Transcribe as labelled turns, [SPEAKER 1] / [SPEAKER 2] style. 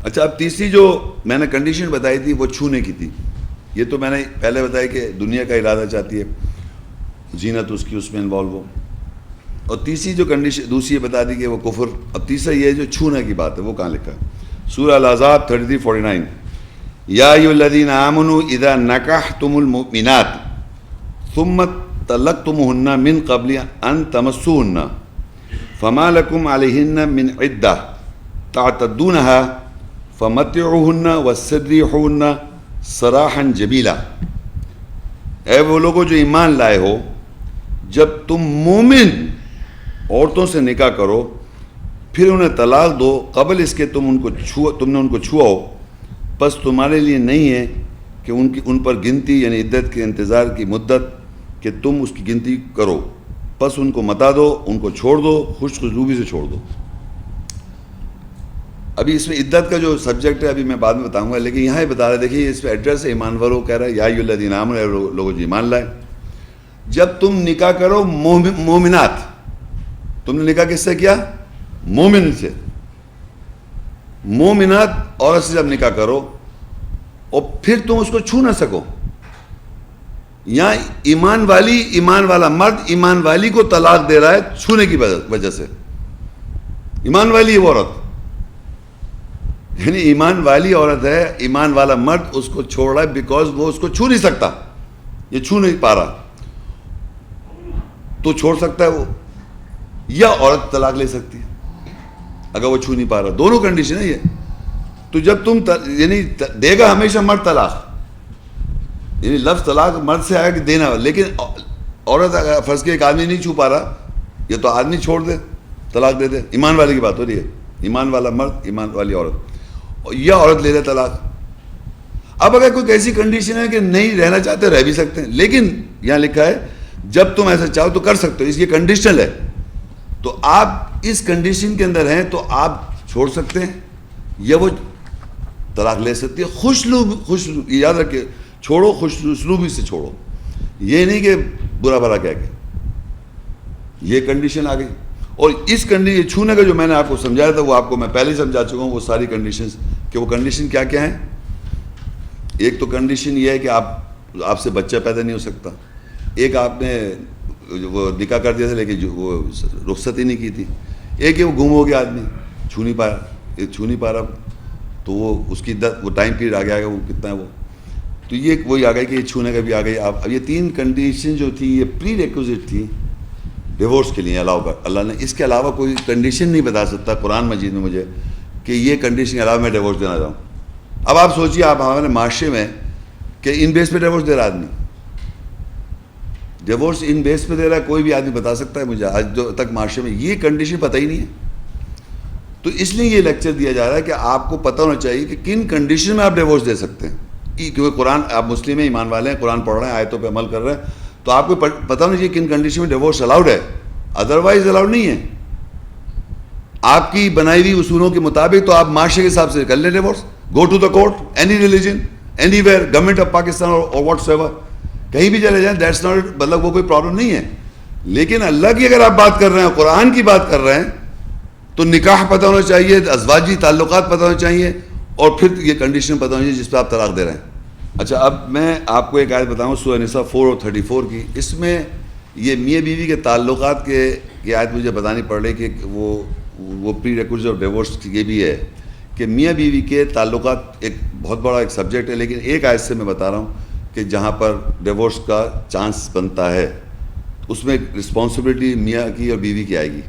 [SPEAKER 1] اچھا، اب تیسری جو میں نے کنڈیشن بتائی تھی وہ چھونے کی تھی. یہ تو میں نے پہلے بتایا کہ دنیا کا ارادہ چاہتی ہے، زینت اس کی اس میں انوالو ہو. اور تیسری جو کنڈیشن دوسری بتا دی کہ وہ کفر. اب تیسرا یہ جو چھونے کی بات ہے وہ کہاں لکھا ہے؟ سورہ الاحزاب 33:49. یا ایھا الذین آمنوا اذا نکحتم المؤمنات ثم طلقتموهن من قبل ان تمسوهن فما لكم عليهن من عدة تعتدونها فمتعوهن وسرحوهن سراحا جمیلا. اے وہ لوگوں جو ایمان لائے ہو، جب تم مومن عورتوں سے نکاح کرو پھر انہیں طلاق دو قبل اس کے تم نے ان کو چھوا ہو، بس تمہارے لیے نہیں ہے کہ ان پر گنتی یعنی عدت کے انتظار کی مدت کہ تم اس کی گنتی کرو، بس ان کو متا دو، ان کو چھوڑ دو، خوش اسلوبی سے چھوڑ دو. ابھی اس میں عدت کا جو سبجیکٹ ہے ابھی میں بعد میں بتاؤں گا، لیکن یہاں ہی بتا رہے دیکھیے اس پہ ایڈریس ہے ایمان والوں کہہ رہا ہے یا ایھا الذین آمنوا، لوگوں جو ایمان لائے. جب تم نکاح کرو مومنات، تم نے نکاح کس سے کیا؟ مومن سے. مومنات عورت سے جب نکاح کرو اور پھر تم اس کو چھو نہ سکو. یہاں ایمان والا مرد ایمان والی کو طلاق دے رہا ہے چھونے کی وجہ سے. ایمان والی وہ عورت، یعنی ایمان والی عورت ہے، ایمان والا مرد اس کو چھوڑ رہا ہے بیکاز وہ اس کو چھو نہیں سکتا، یہ چھو نہیں پا رہا. تو چھوڑ سکتا ہے وہ، یا عورت طلاق لے سکتی ہے اگر وہ چھو نہیں پا رہا. دونوں کنڈیشن ہے یہ. تو جب تم یعنی دے گا ہمیشہ مرد طلاق، یعنی لفظ طلاق مرد سے آیا کہ دینا، لیکن عورت اگر فرض کے ایک آدمی نہیں چھو پا رہا، یہ تو آدمی چھوڑ دے، طلاق دے دے. ایمان والے کی بات ہو رہی ہے، ایمان والا مرد ایمان والی عورت، یا عورت لے لے طلاق. اب اگر کوئی ایسی کنڈیشن ہے کہ نہیں رہنا چاہتے رہ بھی سکتے ہیں، لیکن یہاں لکھا ہے جب تم ایسا چاہو تو کر سکتے ہو، اس یہ کنڈیشنل ہے. تو آپ اس کنڈیشن کے اندر ہیں تو آپ چھوڑ سکتے ہیں یا وہ طلاق لے سکتی ہے. خوش یاد رکھے، چھوڑو خوش اسلوبی سے چھوڑو، یہ نہیں کہ برا بھلا کہہ کے. یہ کنڈیشن آ گئی. اور اس کنڈیشن چھونے کا جو میں نے آپ کو سمجھایا تھا وہ آپ کو میں پہلے ہی سمجھا چکا ہوں، وہ ساری کنڈیشنز کہ وہ کنڈیشن کیا کیا ہیں. ایک تو کنڈیشن یہ ہے کہ آپ سے بچہ پیدا نہیں ہو سکتا. ایک آپ نے وہ نکاح کر دیا تھا لیکن وہ رخصت ہی نہیں کی تھی. ایک ہے وہ گم ہو گیا آدمی، چھو نہیں پا رہا، تو وہ اس کی وہ ٹائم پیریڈ آ گیا وہ کتنا ہے وہ. تو یہ وہی آ گئی کہ یہ چھونے کا بھی آ گئی. اب یہ تین کنڈیشن جو تھی یہ پری ریکوزٹ تھی ڈیورس کے لیے الاؤ کر. اللہ نے اس کے علاوہ کوئی کنڈیشن نہیں بتا سکتا قرآن مجید میں مجھے کہ یہ کنڈیشن کے علاوہ میں ڈیورس دینا چاہوں. اب آپ سوچیے آپ ہمارے معاشرے میں کہ ان بیس پہ ڈیورس دے رہا آدمی، ڈیورس ان بیس پہ دے رہا ہے، کوئی بھی آدمی بتا سکتا ہے مجھے آج جو تک معاشرے میں یہ کنڈیشن پتہ ہی نہیں ہے. تو اس لیے یہ لیکچر دیا جا رہا ہے کہ آپ کو پتہ ہونا چاہیے کہ کن کنڈیشن میں آپ ڈیورس دے سکتے ہیں. کیونکہ قرآن، آپ مسلم ہیں، ایمان والے ہیں، قرآن پڑھ رہے ہیں، آیتوں پہ عمل کر رہے ہیں، تو آپ کو پتہ ہونا چاہیے کن کنڈیشن میں ڈیورس الاؤڈ ہے، ادروائز الاؤڈ نہیں ہے. آپ کی بنائی ہوئی اصولوں کے مطابق تو آپ معاشرے کے حساب سے کر لیں divorce. Go to the court, any religion, anywhere, government of Pakistan اور واٹس ایور، کہیں بھی چلے جائیں، دیٹس ناٹ، مطلب وہ کوئی پرابلم نہیں ہے. لیکن اللہ کی اگر آپ بات کر رہے ہیں، قرآن کی بات کر رہے ہیں، تو نکاح پتہ ہونا چاہیے، ازواجی تعلقات پتہ ہونا چاہیے، اور پھر یہ کنڈیشن پتہ ہونا چاہیے جس پہ آپ طلاق دے رہے ہیں. اچھا، اب میں آپ کو ایک آیت بتاؤں سورہ نساء 4 اور 34 کی. اس میں یہ میاں بیوی کے تعلقات کی آیت مجھے بتانی پڑ رہی کہ وہ پری ریکوزٹ اور ڈیورس یہ بھی ہے کہ میاں بیوی کے تعلقات ایک بہت بڑا ایک سبجیکٹ ہے، لیکن ایک آیت سے میں بتا رہا ہوں کہ جہاں پر ڈیورس کا چانس بنتا ہے اس میں رسپانسبلٹی میاں کی اور بیوی کی آئے گی.